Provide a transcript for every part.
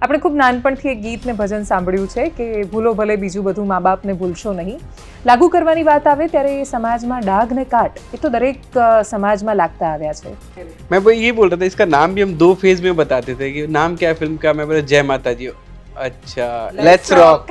આપણે ખૂબ નાનપણથી એક ગીત ને ભજન સાંભળ્યું છે કે ભૂલો ભલે બીજું બધું મા બાપને ભૂલશો નહીં. લાગુ કરવાની વાત આવે ત્યારે એ સમાજમાં ડાઘ ને કાટ એ તો દરેક સમાજમાં લાગતા આવ્યા છે. मैं वो ये बोल रहा था, इसका नाम भी हम 2 फेज में बताते थे कि नाम क्या है फिल्म का. मैं बोला जय माता जी. अच्छा, लेट्स रॉक.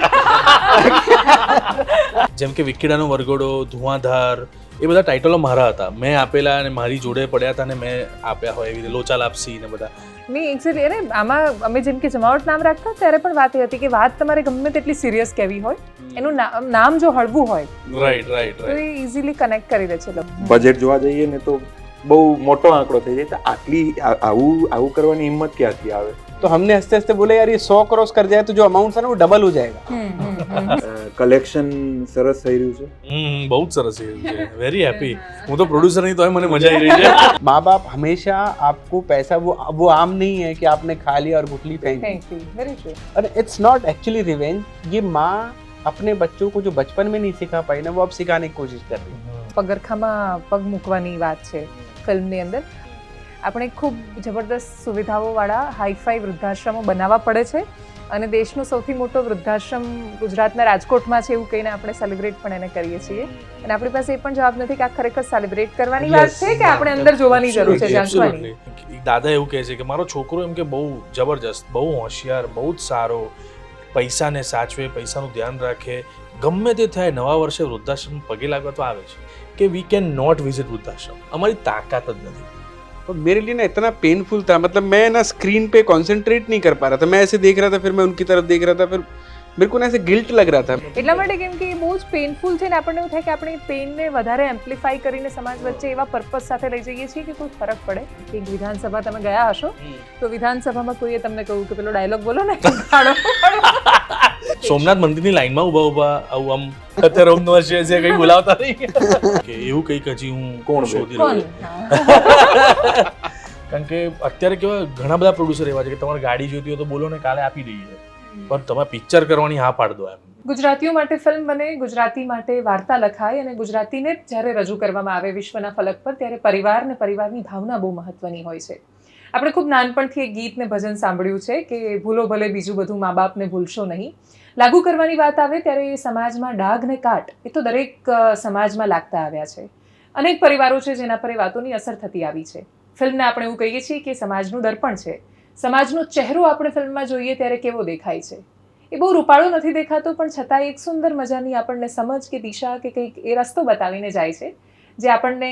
જેમ કે વિકીડાનો વરઘોડો, ધુઆંધાર, એ બધા ટાઇટલો મારા હતા. મેં આપેલા અને મારી જોડે પડ્યા હતા અને મેં આપ્યા હોય એવી રીતે લોચા લાપસી ને બધા. નહીં એક્ઝેક્ટલી. અરે આમાં અમે જેમ કે જમાવટ નામ રાખતા ત્યારે પણ વાત એ હતી કે વાત તમારે ગમે તેટલી સિરિયસ કહેવી હોય, એનું નામ જો હળવું હોય રાઈટ રાઈટ તો એ ઇઝીલી કનેક્ટ કરી દે છે લોકો. બજેટ જોવા જઈએ ને તો બહુ મોટો આંકડો થઈ જાય. તો આટલી આવું કરવાની હિંમત ક્યાંથી આવે? तो हमने हंसते हंसते बोले यार ये 100 क्रॉस कर जाए तो जो अमाउंट था ना वो डबल हो जाएगा. કલેક્શન સરસ થઈ રહ્યું છે. બહુ જ સરસ છે. Very happy. હું તો પ્રોડ્યુસર નહીં તોય મને મજા આવી રહી છે. माँ बाप हमेशा आपको पैसा वो आम नहीं है कि आपने खा लिया और गुठली फेंकी. Very true. और इट्स नॉट एक्चुअली रिवेंज. ये माँ अपने बच्चों को जो बचपन में नहीं सिखा पाई ना वो अब सिखाने की कोशिश कर रही है. પગરખામાં પગ મૂકવાની વાત છે ફિલ્મની અંદર. આપણે ખૂબ જબરદસ્ત સુવિધાઓવાળા હાઈફાઈ વૃદ્ધાશ્રમો બનાવવા પડે છે અને દેશનો સૌથી મોટો વૃદ્ધાશ્રમ ગુજરાતના રાજકોટમાં છે એવું કહીને આપણે સેલિબ્રેટ પણ એને કરીએ છીએ. અને આપણી પાસે એ પણ જવાબ નથી કે આ ખરેખર સેલિબ્રેટ કરવાની વાત છે કે આપણે અંદર જોવાની જરૂર છે, જાણવાની. દાદા એવું કહે છે કે મારો છોકરો એમ કે બહુ જબરજસ્ત, બહુ હોશિયાર, બહુ જ સારો, પૈસાને સાચવે, પૈસાનું ધ્યાન રાખે, ગમે તે થાય નવા વર્ષે વૃદ્ધાશ્રમ પગે લાગવા તો આવે છે કે વી કેન નોટ વિઝિટ વૃદ્ધાશ્રમ. અમારી તાકાત જ નથી. और मेरे लिए ना इतना पेनफुल था, मतलब मैं ना स्क्रीन पे कंसंट्रेट नहीं कर पा रहा था. मैं ऐसे देख रहा था, फिर मैं उनकी तरफ देख रहा था, फिर मेरे को ना ऐसे गिल्ट लग रहा था. એટલા માટે કેમ કે એ બહુ જ પેઇનફુલ છે ને આપણને એવું થાય કે આપણે પેઇનને વધારે એમ્પ્લિફાઈ કરીને સમાજ વચ્ચે એવા પર્પઝ સાથે લઈ જઈએ છીએ કે કોઈ ફરક પડે. એક વિધાનસભા તમે ગયા હશો તો વિધાનસભામાં કોઈએ તમને કહ્યું કે પેલો ડાયલોગ બોલો ને સોમનાથ મંદિરની લાઈનમાં ઊભા આવું આમ અત્યારે ઓમ નમઃ શિવાય છે કંઈ બોલાવતા નહીં કે એવું કંઈક હજી હું કોણ શોધી રહ્યો છું. કારણ કે અત્યારે કેવા ઘણા બધા પ્રોડ્યુસર એવા છે કે તમારે ગાડી જોઈતી હોય તો બોલો ને કાલે આપી દઈએ, પણ તમે પિક્ચર કરવાની હા પાડ દો એમ. ગુજરાતીઓ માટે ફિલ્મ બને, ગુજરાતી માટે વાર્તા લખાય અને ગુજરાતીને જ જ્યારે રજૂ કરવામાં આવે વિશ્વના ફલક પર ત્યારે પરિવાર ને પરિવારની ભાવના બહુ મહત્વની હોય છે. આપણે ખૂબ નાનપણથી એક ગીત ને ભજન સાંભળ્યું છે કે ભૂલો ભલે બીજું બધું મા બાપને ભૂલશો નહીં. લાગુ કરવાની વાત આવે ત્યારે એ સમાજમાં ડાઘ ને કાટ એ તો દરેક સમાજમાં લાગતા આવ્યા છે. અનેક પરિવારો છે જેના પર એ વાતોની અસર થતી આવી છે. ફિલ્મને આપણે એવું કહીએ છીએ કે સમાજનું દર્પણ છે. સમાજનો ચહેરો આપણે ફિલ્મમાં જોઈએ ત્યારે કેવો દેખાય છે. એ બહુ રૂપાળો નથી દેખાતો પણ છતાં એક સુંદર મજાની આપણને સમજ કે દિશા કે કંઈક એ રસ્તો બતાવીને જાય છે જે આપણને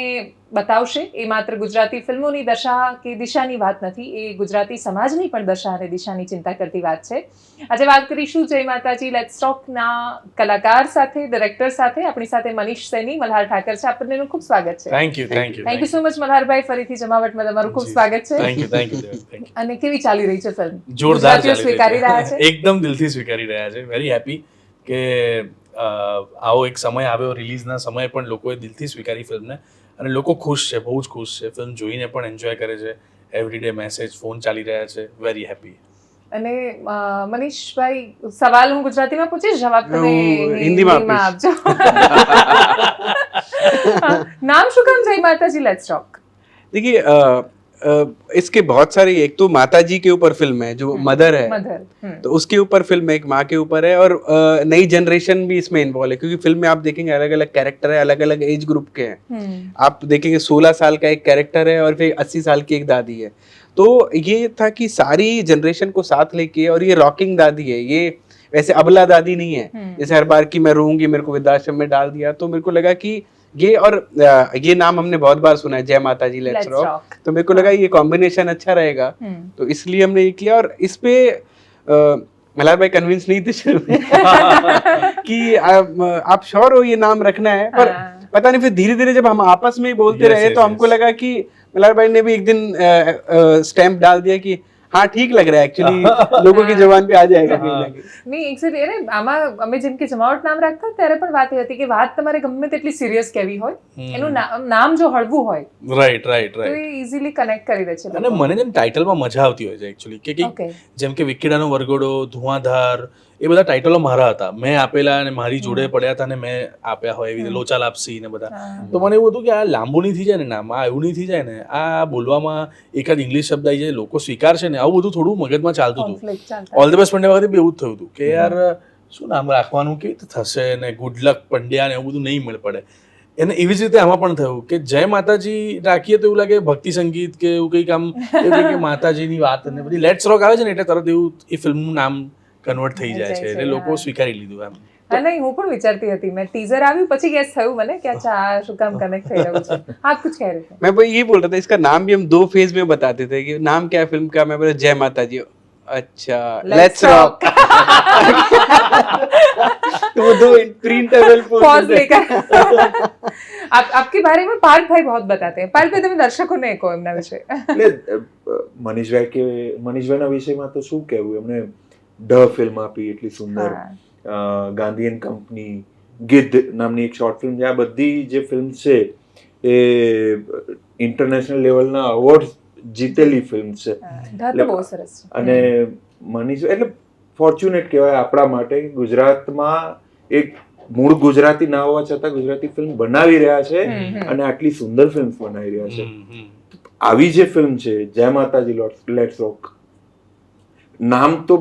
બતાવશે. એ માત્ર ગુજરાતી ફિલ્મોની દશા કે દિશાની વાત નથી, એ ગુજરાતી સમાજની પણ દશા અને દિશાની ચિંતા કરતી વાત છે. આજે વાત કરીશું જય માતાજી લેટ્સ ટોકના કલાકાર સાથે, ડિરેક્ટર સાથે. આપણી સાથે મનીષ સૈની, મલ્હાર ઠાકર છે. આપણને ખૂબ સ્વાગત છે. Thank you thank you so much મલ્હારભાઈ. ફરીથી જમાવટમાં તમારું ખૂબ સ્વાગત છે. Thank you. અને કેવી ચાલી રહી છે ફિલ્મ? જોરદાર ગુજરાતીઓ સ્વીકારી રહ્યા છે? એકદમ દિલથી સ્વીકારી રહ્યા છે. વેરી હેપી કે આવો એક સમય આવ્યો, રિલીઝના સમયે પણ લોકોએ દિલથી સ્વીકારી ફિલ્મને અને લોકો ખુશ છે, બહુ જ ખુશ છે. ફિલ્મ જોઈને પણ એન્જોય કરે છે. એવરીડે મેસેજ, ફોન ચાલી રહ્યા છે. Very happy. અને મનીષભાઈ, સવાલ હું ગુજરાતીમાં પૂછીશ, જવાબ તમે હિન્દીમાં આપજો. નામ શું કામ જય માતાજી લેટ્સ ટોક? देखिए इसके बहुत सारे, एक तो माता जी के ऊपर फिल्म है जो मदर है, मदर, तो उसके ऊपर फिल्म है, एक माँ के ऊपर है. और नई जनरेशन भी इसमें इन्वॉल्व है क्योंकि फिल्म में आप देखेंगे अलग अलग कैरेक्टर है, अलग अलग एज ग्रुप के हैं. आप देखेंगे 16 साल का एक कैरेक्टर है और फिर 80 साल की एक दादी है. तो ये था कि सारी जनरेशन को साथ लेके, और ये रॉकिंग दादी है, ये वैसे अबला दादी नहीं है जैसे हर बार की मैं रोऊंगी मेरे को वृद्धाश्रम में डाल दिया. तो मेरे को लगा कि ये, और ये नाम हमने बहुत बार सुना है जय माता जी लेट्स रॉक, तो मेरे को लगा ये कॉम्बिनेशन अच्छा रहेगा, तो इसलिए हमने ये किया. और इस पे मल्हार भाई कन्विंस नहीं थे शुरू में कि आप श्योर हो ये नाम रखना है, पर पता नहीं फिर धीरे धीरे जब हम आपस में ही बोलते रहे तो हमको लगा कि मल्हार भाई ने भी एक दिन स्टैम्प डाल दिया कि हाँ ठीक लग रहा है, एक्चुअली लोगों की जुबान पे आ जाएगा कहीं ना कहीं. નહીં એક્ઝેક્ટલી. અરે આમાં અમે જેમ કે જમાવટ નામ રાખતા ત્યારે પણ વાત એ હતી કે વાત તમારે ગમે તેટલી સિરિયસ કહેવી હોય, એનું નામ જો હળવું હોય રાઈટ રાઈટ તો રાઈટ. એ ઇઝીલી કનેક્ટ કરી દે છે. અને મને જેમ ટાઇટલમાં મજા આવતી હોય છે એકચ્યુઅલી કે Okay. જેમ કે વિકીડાનો વરઘોડો, ધુઆંધાર, એ બધા ટાઇટલો મારા હતા. મેં આપેલા અને મારી જોડે પડ્યા હતા અને મેં આપ્યા હોય એવી રીતે લોચા લાપસી ને બધા. તો મને એવું હતું કે આ લાંબુ નહીં થઈ જાય ને નામ, આ એવું નહીં થઈ જાય ને, આ બોલવામાં એકાદ ઇંગ્લિશ શબ્દ આવી જાય, લોકો સ્વીકારશે ને. આવું બધું થોડું મગજમાં ચાલતું હતું. કોન્ફ્લિક્ટ ચાલતા ઓલ ધ બેસ્ટ પંડ્યા વખતે બી એવું જ થયું હતું કે યાર શું નામ રાખવાનું, કેવી રીતે થશે, ને ગુડ લક પંડ્યા ને એવું બધું નહીં મળે પડે. એને એવી જ રીતે આમાં પણ થયું કે જય માતાજી રાખીએ તો એવું લાગે ભક્તિ સંગીત કે એવું કંઈક આમ એવું કે માતાજીની વાત અને બધી લેટ્સ રોક આવે છે ને એટલે તરત એવું એ ફિલ્મનું નામ કન્વર્ટ થઈ જાય છે એટલે લોકો સ્વીકારી લીધું એમ. હા નહીં, હું પણ વિચારતી હતી, મેં ટીઝર આવ્યું પછી ગેસ થયું મને કે અચ્છા આ શું કામ કનેક્ટ થઈ રહ્યું છે. आप कुछ कह रहे थे? मैं वही ये बोल रहा था, इसका नाम भी हम 2 फेज में बताते थे कि नाम क्या है फिल्म का. मैं बोला जय माता जी. अच्छा लेट्स रॉक. तो वो 2 प्री इंटरवल पॉज लेकर आपके बारे में पार्थ भाई बहुत बताते हैं. पार्थ भाई તમે દર્શકોને કહો એમના વિશે. એટલે મનીષભાઈના વિષયમાં તો શું કહેવું, એમને ઢ ફિલ્મ આપી એટલી સુંદર, ગાંધી એન્ડ કંપની, ગિદ્ધ નામની એક શોર્ટ ફિલ્મ છે. આ બધી જે ફિલ્મ છે એ ઇન્ટરનેશનલ લેવલના અવોર્ડ જીતેલી ફિલ્મ છે. બહુ સરસ છે. અને મનીષ એટલે ફોર્ચ્યુનેટ કહેવાય આપણા માટે, ગુજરાતમાં એક મૂળ ગુજરાતી ના હોવા છતાં ગુજરાતી ફિલ્મ બનાવી રહ્યા છે અને આટલી સુંદર ફિલ્મ બનાવી રહ્યા છે. આવી જે ફિલ્મ છે જય માતાજી લેટ્સ રોક, નામ તો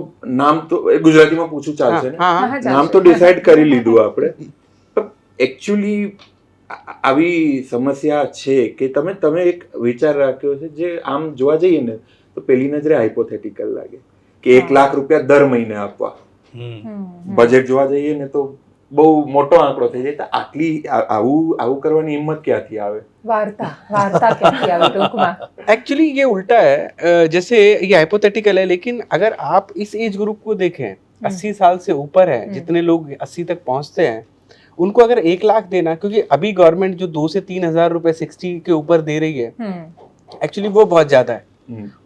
ગુજરાતીમાં પૂછું ચાલશે ને, નામ તો ડિસાઈડ કરી લીધું આપણે. એકચ્યુઅલી આવી સમસ્યા છે કે તમે એક વિચાર રાખ્યો છે જે આમ જોવા જઈએ ને તો પેલી નજરે હાઇપોથેટિકલ લાગે કે 1 લાખ રૂપિયા દર મહિને આપવા. બજેટ જોવા જઈએ ને તો બહુ મોટો આંકડો થઈ જાય. તો આટલી આવું કરવાની હિંમત ક્યાંથી આવે? वार्ता कैसी आई टूकमा? एक्चुअली ये उल्टा है. जैसे ये हाइपोथेटिकल है लेकिन अगर आप इस एज ग्रुप को देखें 80 साल से ऊपर है, जितने लोग 80 तक पहुंचते हैं उनको अगर 1 लाख देना, क्योंकि अभी गवर्नमेंट जो 2 से 3 हजार रुपए 60 के ऊपर दे रही है, एक्चुअली वो बहुत ज्यादा है.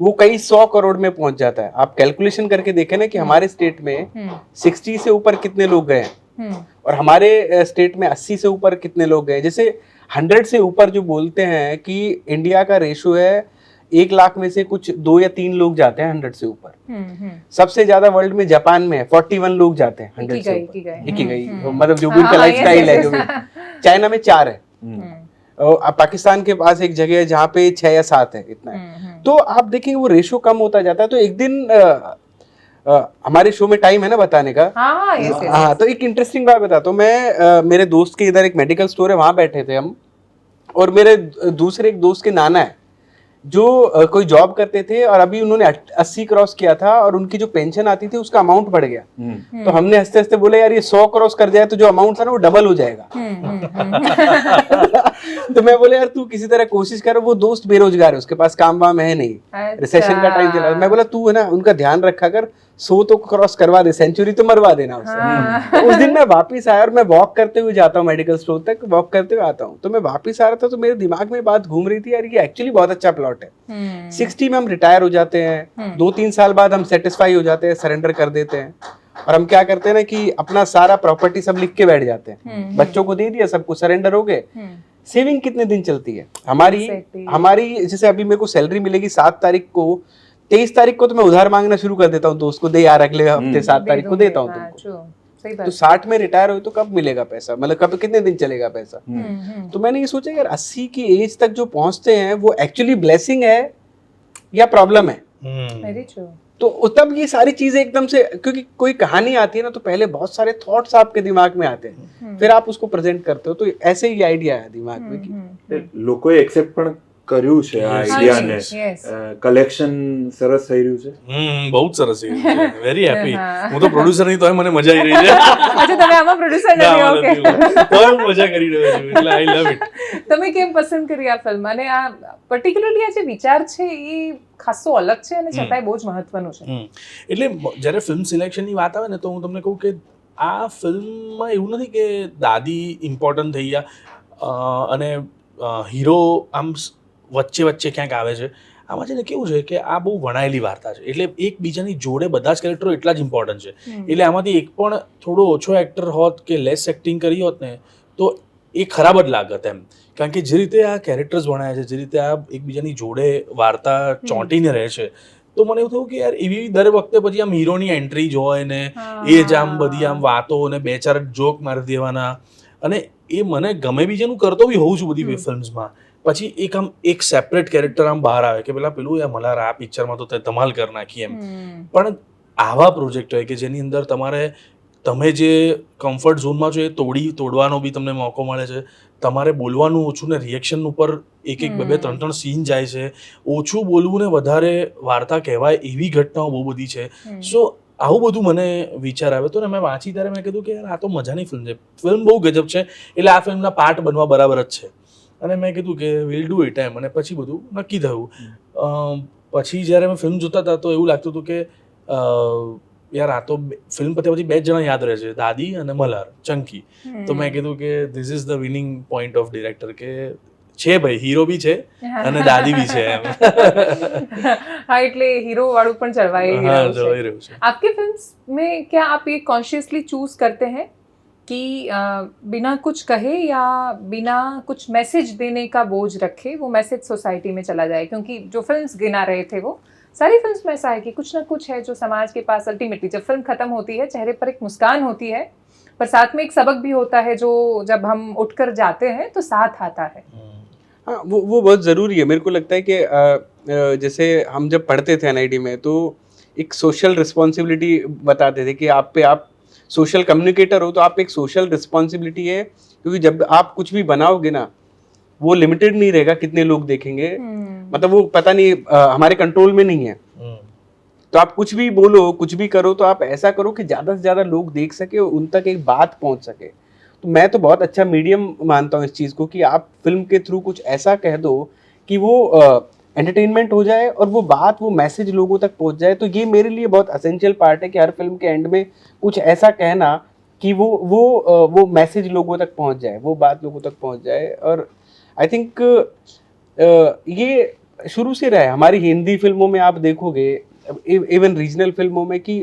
वो कई 100 करोड़ में पहुंच जाता है. आप कैलकुलेशन करके देखें ना कि हमारे स्टेट में 60 से ऊपर कितने लोग गए हैं और हमारे स्टेट में 80 से ऊपर कितने लोग गए. जैसे 100 से ऊपर जो बोलते हैं कि इंडिया का रेशो है 1 लाख में से कुछ 2 या 3 लोग जाते हैं 100 से ऊपर. सबसे ज्यादा वर्ल्ड में जापान में 41 लोग जाते हैं 100 से ऊपर. इकिगाई मतलब जो भी उनका लाइफस्टाइल है, जो भी. चाइना में 4 है. और पाकिस्तान के पास एक जगह है जहाँ पे 6 या 7 है, इतना है. तो आप देखेंगे वो रेशो कम होता जाता है. तो एक दिन हमारे शो में टाइम है ना बताने का. हाँ, तो एक इंटरेस्टिंग बात बताता हूँ मैं. मेरे दोस्त के इधर एक मेडिकल स्टोर है, वहाँ बैठे थे हम, और मेरे दूसरे एक दोस्त के नाना है जो कोई जॉब करते थे और अभी उन्होंने 80 क्रॉस किया था और उनकी जो पेंशन आती थी उसका अमाउंट बढ़ गया. तो हमने हंसते हंसते बोले यार ये 100 क्रॉस कर जाए तो जो अमाउंट था ना वो डबल हो जाएगा. तो मैं बोले यार तू किसी तरह कोशिश कर. वो दोस्त बेरोजगार है, उसके पास काम वाम है नहीं, रिसेशन का टाइम चल रहा है. मैं बोला तू है ना उनका ध्यान रखा कर, 100 तो क्रॉस करवा दे, सेंचुरी तो मरवा देना उससे. तो उस दिन मैं वापिस आया और मैं वॉक करते हुए जाता हूँ मेडिकल स्टोर तक, वॉक करते हुए आता हूँ. तो मैं वापिस आ रहा था तो मेरे दिमाग में बात घूम रही थी यार ये एक्चुअली बहुत अच्छा प्लॉट है. 60 में हम रिटायर हो जाते हैं, 2-3 साल बाद हम सेटिस्फाई हो जाते हैं, सरेंडर कर देते हैं, और हम क्या करते हैं ना कि अपना सारा प्रॉपर्टी सब लिख के बैठ जाते हैं. बच्चों को दे दिया, सबको सरेंडर हो गए. सेविंग कितने दिन चलती है हमारी जैसे अभी मेरे को सैलरी मिलेगी 7 तारीख को, 23 तारीख को तो मैं उधार मांगना शुरू कर देता हूँ दोस्त को, दे यार अगले हफ्ते 7 तारीख को देता हूँ तुमको. तो 60 में रिटायर हो तो कब मिलेगा पैसा, मतलब कब कितने दिन चलेगा पैसा. तो मैंने ये सोचा यार 80 की एज तक जो पहुंचते हैं वो एक्चुअली ब्लेसिंग है या प्रॉब्लम है. तो तब ये सारी चीजें एकदम से, क्योंकि कोई कहानी आती है ना तो पहले बहुत सारे थॉट्स आपके दिमाग में आते हैं, फिर आप उसको प्रेजेंट करते हो. तो ऐसे ही आइडिया है दिमाग में कि લોકોએ એક્સેપ્ટ પણ કર્યું છે આ આઈડિયાને. કલેક્શન સરસ થઈ રહ્યું છે. બહુ જ સરસ થઈ રહ્યું છે. Very happy. હું તો પ્રોડ્યુસર નહીં તો મને મજા આવી રહી છે. અચ્છા તમે આમાં પ્રોડ્યુસર નથી? ઓકે, તો હું મજા કરી રહ્યો છું એટલે આઈ લવ ઇટ. તમે કેમ પસંદ કરી આ ફિલ્મ? અને આ પર્ટિક્યુલરલી આ જે વિચાર છે એ ખાસો અલગ છે અને છતાંય બહુ જ મહત્વનું છે. એટલે જ્યારે ફિલ્મ સિલેક્શનની વાત આવે ને તો હું તમને કહું કે આ ફિલ્મમાં એવું નથી કે દાદી ઇમ્પોર્ટન્ટ થઈ ગયા અને હીરો આમ વચ્ચે વચ્ચે ક્યાંક આવે છે. આમાં છે ને કેવું છે કે આ બહુ વણાયેલી વાર્તા છે, એટલે એકબીજાની જોડે બધા જ કેરેક્ટરો એટલા જ ઇમ્પોર્ટન્ટ છે. એટલે આમાંથી એક પણ થોડો ઓછો એક્ટર હોત કે લેસ એક્ટિંગ કરી હોત ને તો એ ખરાબ જ લાગત એમ. કારણ કે જે રીતે આ કેરેક્ટર્સ વણાય છે, જે રીતે આ એકબીજાની જોડે વાર્તા ચોંટીને રહે છે, તો મને એવું થયું કે યાર એવી દર વખતે પછી આમ હીરોની એન્ટ્રી જ હોય ને એ જ આમ બધી આમ વાતો ને 2-4 જોક મારી દેવાના, અને એ મને ગમે બી જેનું કરતો બી હોઉં છું બધી ફિલ્મ્સમાં, પછી એક સેપરેટ કેરેક્ટર આમ બહાર આવે કે પેલું યાર મલ્હાર આ પિક્ચરમાં તો તે ધમાલ કરી નાખી એમ. પણ આવા પ્રોજેક્ટ હોય કે જેની અંદર તમે જે કમ્ફર્ટ ઝોનમાં છો એ તોડવાનો બી તમને મોકો મળે છે. તમારે બોલવાનું ઓછું ને રિએક્શન ઉપર એક બે ત્રણ સીન જાય છે. ઓછું બોલવું ને વધારે વાર્તા કહેવાય એવી ઘટનાઓ બહુ બધી છે. સો આવું બધું મને વિચાર આવ્યો હતો ને મેં વાંચી ત્યારે મેં કીધું કે યાર આ તો મજાની ફિલ્મ છે. ફિલ્મ બહુ ગજબ છે એટલે આ ફિલ્મના પાર્ટ બનવા બરાબર જ છે. અને મેં કીધું કે વિલ ડુ ઇટ એમ. અને પછી બધું નક્કી થયું. પછી જ્યારે મેં ફિલ્મ જોતા હતા તો એવું લાગતું હતું કે યાર આ તો ફિલ્મ પત્યા પછી 2 જણા યાદ રહે છે, દાદી અને મલ્હાર ચંકી. તો મેં કીધું કે this is the winning point of director કે છે ભાઈ, હીરો બી છે અને દાદી બી છે એમ. हाँ, એટલે हीरो वालों પણ जलवाई રહ્યું છે. आपकी फिल्म्स में क्या आप ये कॉन्शियसली चूज करते हैं कि बिना कुछ कहे या बिना कुछ मैसेज देने का बोझ रखे वो मैसेज सोसाइटी में चला जाए? क्योंकि जो फिल्म्स गिना रहे थे वो सारी फिल्म्स में ऐसा है कि कुछ ना कुछ है जो समाज के पास अल्टीमेटली जब फिल्म खत्म होती है चेहरे पर एक मुस्कान होती है पर साथ में एक सबक भी होता है जो जब हम उठकर जाते हैं तो साथ आता है. हाँ, वो बहुत ज़रूरी है. मेरे को लगता है कि जैसे हम जब पढ़ते थे एनआईटी में तो एक सोशल रिस्पॉन्सिबिलिटी बताते थे कि आप सोशल कम्युनिकेटर हो तो आप एक सोशल रिस्पॉन्सिबिलिटी है, क्योंकि जब आप कुछ भी बनाओगे ना वो लिमिटेड नहीं रहेगा कितने लोग देखेंगे. मतलब वो पता नहीं हमारे कंट्रोल में नहीं है. तो आप कुछ भी बोलो कुछ भी करो तो आप ऐसा करो कि ज़्यादा से ज़्यादा लोग देख सके और उन तक एक बात पहुंच सके. तो मैं तो बहुत अच्छा मीडियम मानता हूँ इस चीज़ को कि आप फिल्म के थ्रू कुछ ऐसा कह दो कि वो एंटरटेनमेंट हो जाए और वो बात वो मैसेज लोगों तक पहुँच जाए. तो ये मेरे लिए बहुत असेंशियल पार्ट है कि हर फिल्म के एंड में कुछ ऐसा कहना कि वो मैसेज लोगों तक पहुँच जाए, वो बात लोगों तक पहुँच जाए. और आई थिंक ये शुरू से रहा है हमारी हिंदी फिल्मों में. आप देखोगे इवन रीजनल फिल्मों में कि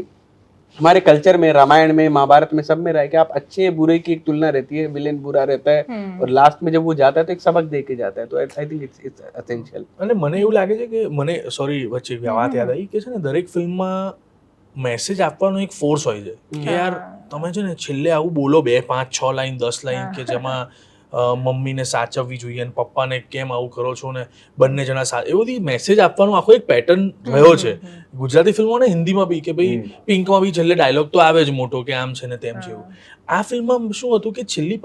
हमारे कल्चर में, रामायण में, महाभारत में, सब में रहा है कि आप अच्छे बुरे की एक तुलना रहती है. विलेन बुरा रहता है और लास्ट में जब वो जाता है तो एक सबक दे के जाता है. तो आई थिंक इट्स एसेंशियल. અને મને એવું લાગે છે કે મને વચ્ચે વાત યાદ આવી કે છે ને દરેક ફિલ્મમાં મેસેજ આપવાનો એક ફોર્સ હોય છે કે યાર તમે છે ને છેલ્લે આવું બોલો 2, 5, 6 લાઈન 10 લાઈન કે જેમાં મમ્મીને સાચવવી જોઈએ અને પપ્પાને કેમ આવું કરો છો ને બંને જણા એ બધી મેસેજ આપવાનો આખો એક પેટર્ન રહ્યો છે ગુજરાતી ફિલ્મો ને હિન્દીમાં બી કે ભાઈ પિંકમાં બી છેલ્લે ડાયલોગ તો આવે જ મોટો કે આમ છે ને તેમ છે. એવું આ ફિલ્મમાં શું હતું કે છેલ્લી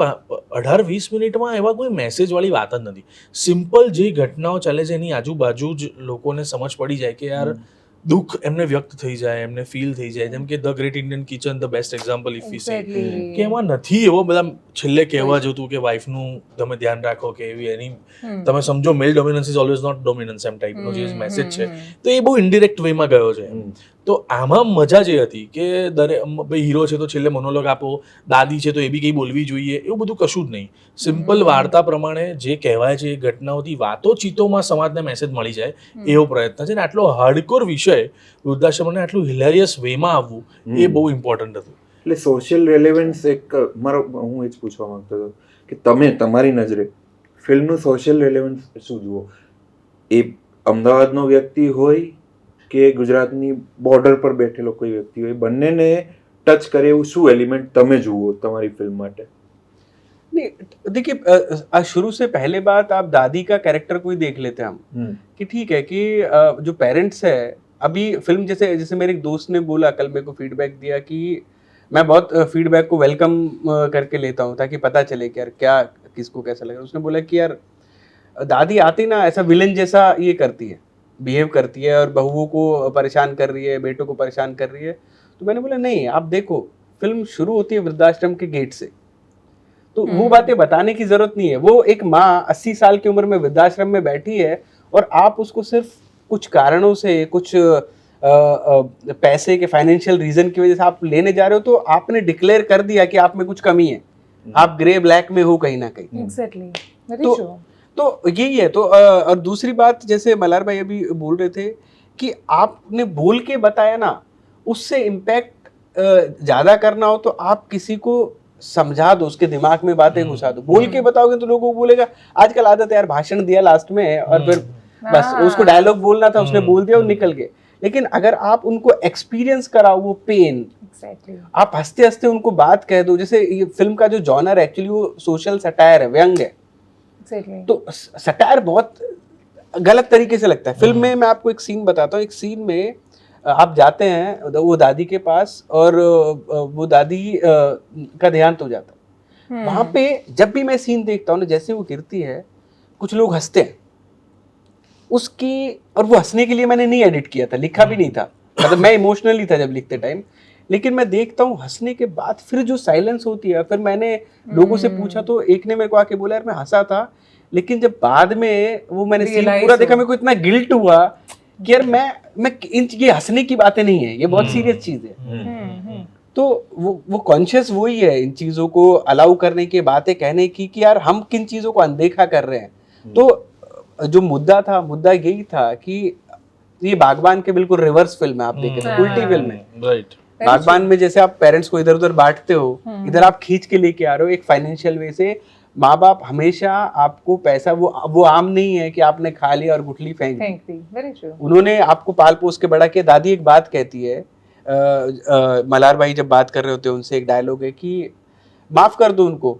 18-20 મિનિટમાં એવા કોઈ મેસેજવાળી વાત જ નથી. સિમ્પલ જે ઘટનાઓ ચાલે છે એની આજુબાજુ જ લોકોને સમજ પડી જાય કે યાર દુઃખ એમને વ્યક્ત થઈ જાય, એમને ફીલ થઈ જાય. જેમ કે the great Indian kitchen the best example if વી સે કે એમાં નથી એવો બધા છેલ્લે કહેવા જતું કે વાઇફનું તમે ધ્યાન રાખો કે એવી એની તમે સમજો male dominance is always not dominance એમ ટાઈપનો જે મેસેજ છે તો એ બહુ ઇનડિરેક્ટ વેમાં ગયો છે. તો આમાં મજા જે હતી કે ભાઈ હીરો છે તો છેલ્લે મોનોલોગ આપો, દાદી છે તો એ બી કંઈ બોલવી જોઈએ, એવું બધું કશું જ નહીં. સિમ્પલ વાર્તા પ્રમાણે જે કહેવાય છે એ ઘટનાઓથી વાતોચીતોમાં સમાજને મેસેજ મળી જાય એવો પ્રયત્ન છે. ને આટલો હાર્ડકોર વિષય વૃદ્ધાશ્રમને આટલું હિલેરિયસ વેમાં આવવું એ બહુ ઇમ્પોર્ટન્ટ હતું. એટલે સોશિયલ રેલેવન્સ એક હું એ જ પૂછવા માંગતો હતો કે તમે તમારી નજરે ફિલ્મનું સોશિયલ રેલેવન્સ શું જુઓ? એ અમદાવાદનો વ્યક્તિ હોય કે ગુજરાતની બોર્ડર પર બેઠેલો કોઈ વ્યક્તિ હોય, બંનેને टच करे એવું શું एलिमेंट તમે જુઓ તમારી फिल्म માટે? नहीं देखिए, शुरू से पहले बात आप दादी का कैरेक्टर कोई देख लेते हैं हम कि ठीक है कि जो पेरेंट्स है अभी फिल्म जैसे मेरे एक दोस्त ने बोला कल मेरे को फीडबैक दिया कि मैं बहुत फीडबैक को वेलकम करके लेता हूँ ताकि पता चले कि यार क्या किसको कैसा लगा. उसने बोला कि यार दादी आती ना ऐसा विलन जैसा ये करती है, बिहेव करती है और बहुओं को परेशान कर रही है, बेटों को परेशान कर रही है. तो मैंने बोला नहीं, आप देखो फिल्म शुरू होती है वृद्धाश्रम के गेट से, तो वो बातें बताने की जरूरत नहीं है. वो एक माँ 80 साल की उम्र में वृद्धाश्रम में बैठी है और आप उसको सिर्फ कुछ कारणों से, कुछ पैसे के फाइनेंशियल रीजन की वजह से आप लेने जा रहे हो, तो आपने डिक्लेयर कर दिया कि आप में कुछ कमी है, आप ग्रे ब्लैक में हो कहीं ना कहीं. एग्जैक्टली. तो यही है. तो और दूसरी बात जैसे मल्हार भाई अभी बोल रहे थे कि आपने बोल के बताया ना, उससे इम्पैक्ट ज्यादा करना हो तो आप किसी को समझा दो, उसके दिमाग में बातें घुसा दो. बोल के बताओगे तो लोगों को बोलेगा. आजकल आदत है यार, भाषण दिया लास्ट में और फिर बस उसको डायलॉग बोलना था, उसने बोल दिया और निकल गए. लेकिन अगर आप उनको एक्सपीरियंस कराओ वो पेन, आप हंसते हंसते उनको बात कह दो. जैसे ये फिल्म का जो जॉनर है एक्चुअली वो सोशल सटायर है, व्यंग है. Exactly. तो सटायर बहुत गलत तरीके से लगता है फिल्म में। मैं आपको एक सीन बताता हूँ। एक सीन में आप जाते हैं वो दादी के पास और वो दादी का देहांत हो जाता है। वहां पे जब भी मैं सीन देखता हूँ ना, जैसे वो गिरती है कुछ लोग हंसते हैं उसकी, और वो हंसने के लिए मैंने नहीं एडिट किया था, लिखा भी नहीं था, मतलब मैं इमोशनली था जब लिखते टाइम, लेकिन मैं देखता हूँ हंसने के बाद फिर जो साइलेंस होती है। फिर मैंने लोगों से पूछा तो एक ने मेरे को आके बोला यार मैं हंसा था, लेकिन जब बाद में वो मैंने सीन Realize पूरा देखा हुआ। मेरे को इतना गिल्ट हुआ कि यार मैं ये हंसने की बातें नहीं है, ये बहुत सीरियस चीज है। तो वो कॉन्शियस वही है इन चीजों को अलाउ करने की, बातें कहने की कि यार हम किन चीजों को अनदेखा कर रहे हैं। तो जो मुद्दा यही था कि ये बागबान के बिल्कुल रिवर्स फिल्म है। आप देखें तो उल्टी फिल्म है। राइट। बागबान में जैसे आप पेरेंट्स को इधर उधर बांटते हो, इधर आप खींच के लेके आ रहे हो एक फाइनेंशियल वे से। माँ बाप हमेशा आपको पैसा, वो आम नहीं है कि आपने खा लिया और गुठली फेंक दी। Very true. उन्होंने आपको पाल पोस के बड़ा किया। दादी एक बात कहती है, मलार भाई जब बात कर रहे होते हैं उनसे, एक डायलॉग है कि माफ कर दो उनको,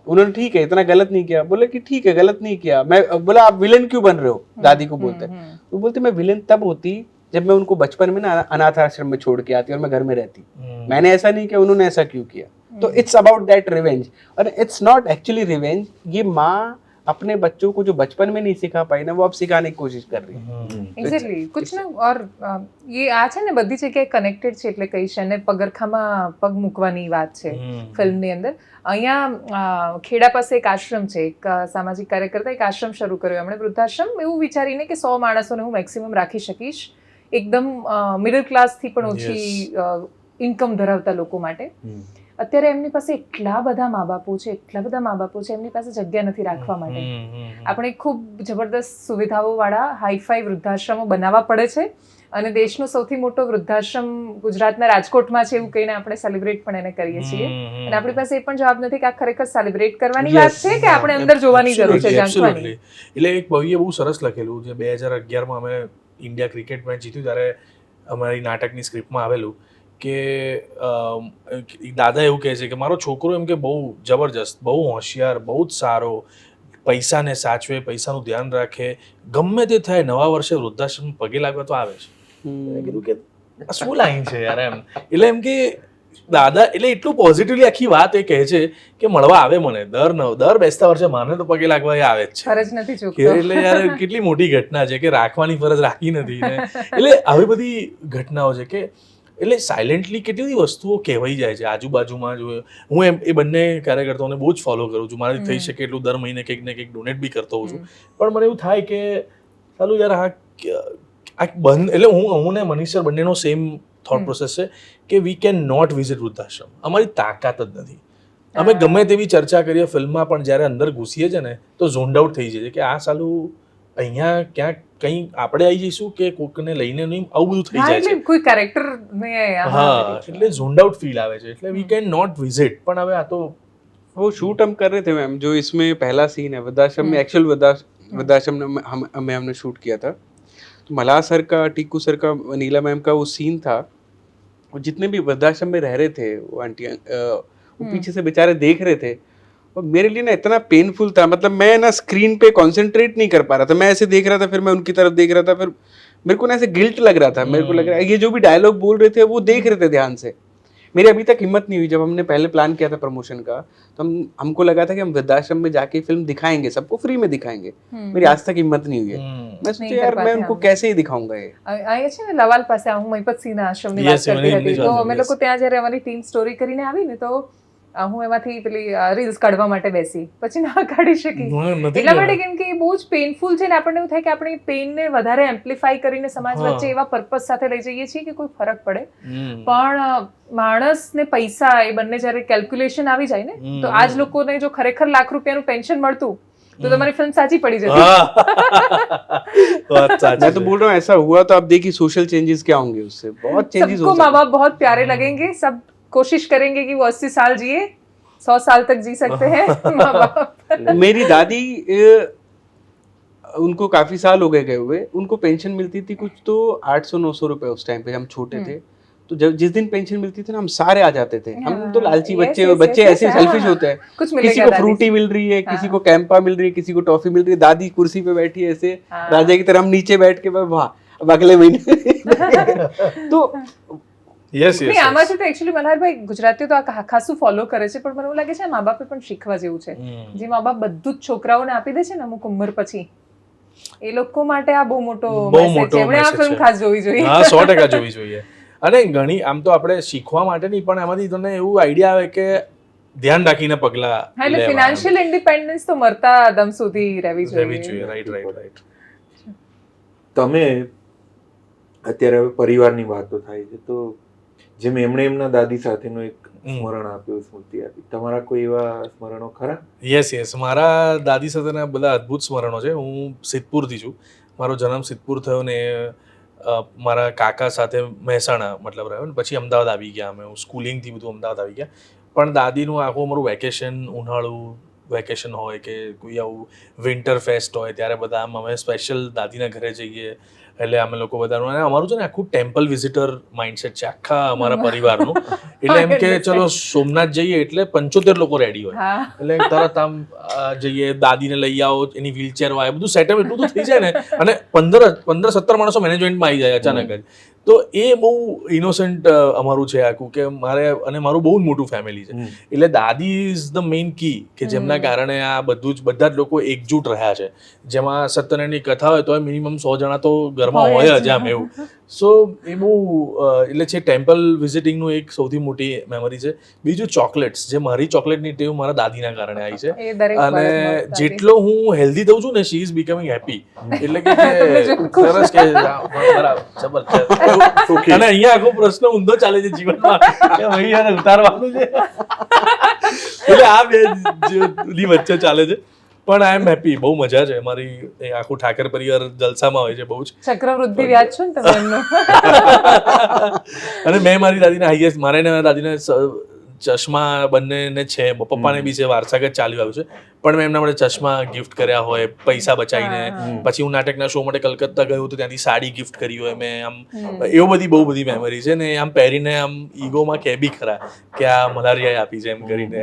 उन्होंने ठीक है इतना गलत नहीं किया। बोले कि ठीक है गलत नहीं किया। मैं बोला आप विलेन क्यों बन रहे हो, दादी को बोलते हैं। तो बोलते मैं विलेन तब होती जब मैं उनको बचपन में ना अनाथ आश्रम में छोड़ के आती और मैं घर में रहती। मैंने ऐसा नहीं किया, उन्होंने ऐसा क्यों किया। तो इट्स अबाउट दैट रिवेंज, और इट्स नॉट एक्चुअली रिवेंज। ये माँ अपने बच्चों को जो बचपन में नहीं सिखा पाई ना, वो अब सिखाने की कोशिश कर रही है। એક્ઝેક્ટલી કુછ ના ઓર ये આ છે ને બધી જગ્યાએ કનેક્ટેડ છે, એટલે કહીશ, અને પગરખામાં પગ મૂકવાની વાત છે ફિલ્મની અંદર. અહીંયા ખેડા પાસે એક આશ્રમ છે, એક સામાજિક કાર્યકર્તા એક આશ્રમ શરૂ કર્યો એમણે, વૃદ્ધાશ્રમ, એવું વિચારીને કે 100 માણસોને હું મેક્સિમમ રાખી શકીશ, એકદમ મિડલ ક્લાસથી પણ ઓછી ઇન્કમ ધરાવતા લોકો માટે. અત્યારે એમની પાસે એટલા બધા મા બાપો છે, એમની પાસે જગ્યા નથી રાખવા માટે. આપણે ખૂબ જબરદસ્ત સુવિધાઓવાળા હાઈફાઈ વૃદ્ધાશ્રમો બનાવવા પડે છે, અને દેશનો સૌથી મોટો વૃદ્ધાશ્રમ ગુજરાતના રાજકોટમાં છે એવું કહીને આપણે સેલિબ્રેટ પણ એને કરીએ છીએ. અને આપણી પાસે એ પણ જવાબ નથી કે આ ખરેખર સેલિબ્રેટ કરવાની વાત છે કે આપણે અંદર જોવાની જરૂર છે, ઝાંકવાની. એટલે એક ભવ્ય બહુ સરસ લખેલું છે. 2011માં અમે ઇન્ડિયા ક્રિકેટ મેચ જીત્યું ત્યારે અમારી નાટકની સ્ક્રિપ્ટમાં આવેલું કે દાદા એવું કહે છે કે મારો છોકરો એમ કે બહુ જબરજસ્ત, બહુ હોશિયાર, બહુ જ સારો, પૈસાને સાચવે, પૈસાનું ધ્યાન રાખે, ગમે તે થાય નવા વર્ષે વૃદ્ધાશ્રમ પગે લાગવા તો આવે છે. મેં કીધું કે આ શું લાઈન છે યાર એમ. એટલે એમ કે દાદા એટલે એટલું પોઝિટિવલી આખી વાત એ કહે છે કે મળવા આવે મને દર બેસતા વર્ષે માને તો પગે લાગવા એ આવે જ છે. ફરજ નથી ચૂકતો. એટલે યાર કેટલી મોટી ઘટના છે કે રાખવાની ફરજ રાખી નથી ને. એટલે આવી બધી ઘટનાઓ છે કે એટલે સાયલેન્ટલી કેટલી બધી વસ્તુઓ કહેવાઈ જાય છે આજુબાજુમાં. જો હું એ બંને કાર્યકર્તાઓને બહુ જ ફોલો કરું છું, મારાથી થઈ શકે એટલું દર મહિને કંઈક ને કંઈક ડોનેટ બી કરતો હોઉં છું. પણ મને એવું થાય કે ચાલો યાર આ બંધ, એટલે હું ને મનીષ સર બંનેનો સેમ થોટ પ્રોસેસ છે કે વી કેન નોટ વિઝિટ વૃદ્ધાશ્રમ. અમારી તાકાત જ નથી. અમે ગમે તેવી ચર્ચા કરીએ ફિલ્મમાં, પણ જ્યારે અંદર ઘૂસીએ છે ને તો ઝોન્ડ આઉટ થઈ જાય છે કે આ સાલું અહીંયા ક્યાંક કંઈ આપણે આવી જઈશું કે કોકને લઈને નહીં, આવું બધું થઈ જાય છે. કોઈ કેરેક્ટર हाँ, એટલે ઝોન્ડ આउट फील आवे છે, એટલે वी कैन नॉट विजिट. પણ હવે આ તો वो शूट हम कर रहे थे मैम, जो इसमें पहला सीन है वृद्धाश्रम में, एक्चुअल वृद्धाश्रम में हमने शूट किया था. तो मल्हार सर का, टीकू सर का, नीला मैम का वो सीन था. और जितने भी वृद्धाश्रम में रह रहे थे वो आंटी, वो पीछे से बेचारे देख रहे थे, और मेरे लिए ना इतना पेनफुल था. मतलब मैं ना स्क्रीन पे कंसंट्रेट नहीं कर पा रहा था. मैं ऐसे देख रहा था, फिर मैं उनकी तरफ देख रहा था, फिर मेरे को ना ऐसे गिल्ट लग रहा था. मेरे को लग रहा है ये जो भी डायलॉग बोल रहे थे वो देख रहे थे ध्यान से. मेरी अभी तक हिम्मत नहीं हुई. जब हमने पहले प्लान किया था प्रमोशन का, तो हमको लगा था कि हम वृद्धाश्रम में जाके फिल्म दिखाएंगे, सबको फ्री में दिखाएंगे. मेरी आज तक हिम्मत नहीं हुई है. मैं सोचा यार मैं उनको कैसे ही दिखाऊंगा ये. અહીંયા છે ને લવાલ પાસે હું મહિપતસિંહના આશ્રમની વાત કરતી હતી, તો અમે લોકો ત્યાં જ્યારે અમારી ટીમ સ્ટોરી કરીને આવી ને, તો હું એમાંથી પેલી રીલ્સ કાઢવા માટે બેસી, પછી ના કાઢી શકી. એટલા માટે કેમ કે એ બહુ જ પેઇનફુલ છે ને આપણને એવું થાય કે આપણે પેઇનને વધારે એમ્પ્લિફાઈ કરીને સમાજ વચ્ચે એવા પર્પઝ સાથે લઈ જઈએ છીએ કે કોઈ ફરક પડે. પણ માણસ ને પૈસા એ બંને જ્યારે કેલ્ક્યુલેશન આવી જાય ને, તો આજ લોકોને જો ખરેખર લાખ રૂપિયાનું પેન્શન મળતું तो तुम्हारी फिल्म साची पड़ी जाती. मैं तो बोल रहा हूँ ऐसा हुआ तो आप देखिए सोशल चेंजेस क्या होंगे उससे. बहुत चेंजेस हो सबको माँ बाप बहुत प्यारे लगेंगे, सब कोशिश करेंगे कि वो 80 साल जिए, 100 साल तक जी सकते हैं माँ बाप. मेरी दादी, उनको काफी साल हो गए हुए, उनको पेंशन मिलती थी कुछ तो 800-900 रुपए उस टाइम पे, हम छोटे थे. तो जब जिस दिन पेंशन मिलती थी ना हम सारे आ जाते थे. हम तो लालची yes, बच्चे yes, बच्चे yes, ऐसे yes, सेल्फिश हाँ. होते हैं. कुछ किसी मिलेगा को दादी फ्रूटी से. मिल रही है, किसी हाँ. को कैंपा मिल रही है, किसी को टॉफी मिल रही है, दादी कुर्सी पे बैठी है ऐसे हाँ. राजा की तरह, हम नीचे बैठ के वाह अब अगले महीने तो યસ નહીં, આમાંથી તો એકચ્યુઅલી મલ્હારભાઈ ગુજરાતીઓ તો આ ખાસું ફોલો કરે છે, પણ મને એવું લાગે છે મા બાપે પણ શીખવા જેવું છે. જે મા બાપ બધું જ છોકરાઓને આપી દે છે ને અમુક ઉંમર પછી, એ લોકો માટે આ બહુ મોટો મેસેજ છે. એમણે આ ફિલ્મ ખાસ જોવી જોઈએ. હા 100% જોવી જોઈએ. અને ઘણી આમ તો આપણે શીખવા માટે નહીં, પણ એમાંથી તમને એવું આઈડિયા આવે કે ધ્યાન રાખીને પગલા હા, એટલે ફિનાન્શિયલ ઇન્ડિપેન્ડન્સ તો મરતા દમ સુધી રહેવી રહેવી જોઈએ. જોઈએ. રાઈટ. તમે અત્યારે હવે પરિવારની વાતો થાય છે, તો જેમ એમણે એમના દાદી સાથેનું એક સ્મરણ આપ્યું, સ્મૃતિ આપી, તમારા કોઈ એવા સ્મરણો ખરા? યસ મારા દાદી સાથેના બધા અદ્ભુત સ્મરણો છે. હું સિદ્ધપુરથી છું. મારો જન્મ સિદ્ધપુર થયો ને મારા કાકા સાથે મહેસાણા મતલબ રહ્યો ને પછી અમદાવાદ આવી ગયા અમે. હું સ્કૂલિંગથી બધું અમદાવાદ આવી ગયા. પણ દાદીનું આખું અમારું વેકેશન, ઉનાળું વેકેશન હોય કે કોઈ આવું વિન્ટર ફેસ્ટ હોય ત્યારે બધા આમ અમે સ્પેશિયલ દાદીના ઘરે જઈએ. એટલે અમે લોકો બધાનું, અને અમારું છે ને આખું ટેમ્પલ વિઝિટર માઇન્ડસેટ છે આખા અમારા પરિવારનું. એટલે એમ કે ચલો સોમનાથ જઈએ એટલે 75 લોકો રેડી હોય, હા. એટલે તરત આમ જઈએ, દાદીને લઈ આવો, એની વ્હીલચેર હોય, બધું સેટઅપ એટલું તો થઈ જાય ને. અને 15-17 માણસો મેનેજમેન્ટમાં આવી જાય અચાનક જ. તો એ બહુ ઇનોસન્ટ અમારું છે આખું, કે મારે, અને મારું બહુ જ મોટું ફેમિલી છે. એટલે દાદી ઇઝ ધ મેઇન કી, કે જેમના કારણે આ બધું જ, બધા જ લોકો એકજૂટ રહ્યા છે. જેમાં સત્યનારાયણની કથા હોય તો મિનિમમ 100 જણા તો ઘરમાં હોય જ આમ એવું. સો એ બહુ એટલે છે ટેમ્પલ વિઝિટિંગનું એક સૌથી મોટી મેમરી છે. બીજું ચોકલેટ્સ, જે મારી ચોકલેટની ટેવ મારા દાદીના કારણે આવી છે. એ દરેક અને બાળકનો જેટલો હું હેલ્ધી થઉં છું ને, શી ઇઝ બીકમિંગ હેપી. એટલે કે સરસ, કે બરાબર, જબરજસ્ત. અને અહીંયા આખો પ્રશ્ન ઊંધો ચાલે છે જીવનમાં કે ભાઈ યાર ઉતારવાનું છે. એટલે આ બે ની વચ્ચે ચાલે છે. પણ આઈ એમ હેપી, બહુ મજા છે. મારી આખું ઠાકર પરિવાર જલસામાં હોય છે બહુ જ. ચક્રવૃદ્ધિ વ્યાજ છો ને તમે એમનું. અને મેં મારી દાદીને હાઈએસ્ટ, મારે ને મારા દાદીને ચશ્મા બંનેને છે, પપ્પાને બી છે, વારસાગત ચાલ્યું આવ્યું છે. પણ મેં એમના માટે ચશ્મા ગિફ્ટ કર્યા હોય પૈસા બચાવીને. પછી હું નાટકના શો માટે કલકત્તા ગયો તો ત્યાંથી સાડી ગિફ્ટ કરી હોય મેં. આમ એવું બહુ બધી મેમરી છે ને. આમ પહેરીને આમ ઈગોમાં કે બી ખરા કે આ મલારિયાએ આપી છે એમ કરીને.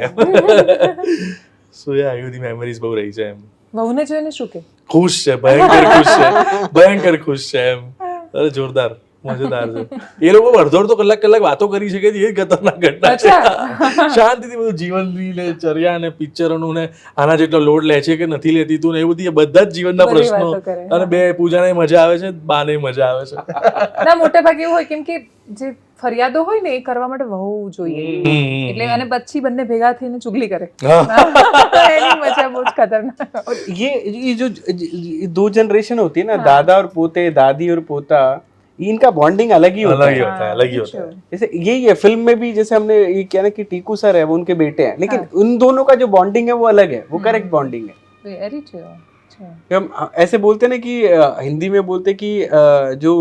સો યા, એવી બધી મેમરીઝ બહુ રહી છે એમ. વહુને જોઈને શું કે ખુશ છે, ભયંકર ખુશ છે, ભયંકર ખુશ છે એમ. અરે જોરદાર, મજેદાર છે. એ લોકો અડધો કલાક વાતો કરી શકે છે. એ ખતરનાક ઘટના છે. શાંતિથી બધું જીવનની ને ચર્યા ને પિક્ચરોનું ને આના જેટલો લોડ લે છે કે નથી લેતી તું ને, એ બધી બધા જ જીવનના બધી પ્રશ્નો. વાતો કરે. અને બે પૂજાને મજા આવે છે, બાને મજા આવે છે. ના, મોટા ભાગે એવું હોય, કેમ કે જે ફરિયાદો હોય ને એ કરવા માટે વહુ જોઈએ. એટલે અને પછી બંને ભેગા થઈને ચુગલી કરે. એની મજા બહુ જ ખતરનાક. और ये जो ये दो जनरेशन होती है ना, दादा और पोते, दादी और पोता, इनका बॉन्डिंग अलग ही होता है. अलग ही होता है. जैसे यही है फिल्म में भी, जैसे हमने ये किया ना कि टीकू सर है, वो उनके बेटे हैं, लेकिन उन दोनों का जो बॉन्डिंग है वो अलग है, वो करेक्ट बॉन्डिंग है. Very true. हम ऐसे बोलते हैं ना कि हिंदी में बोलते कि जो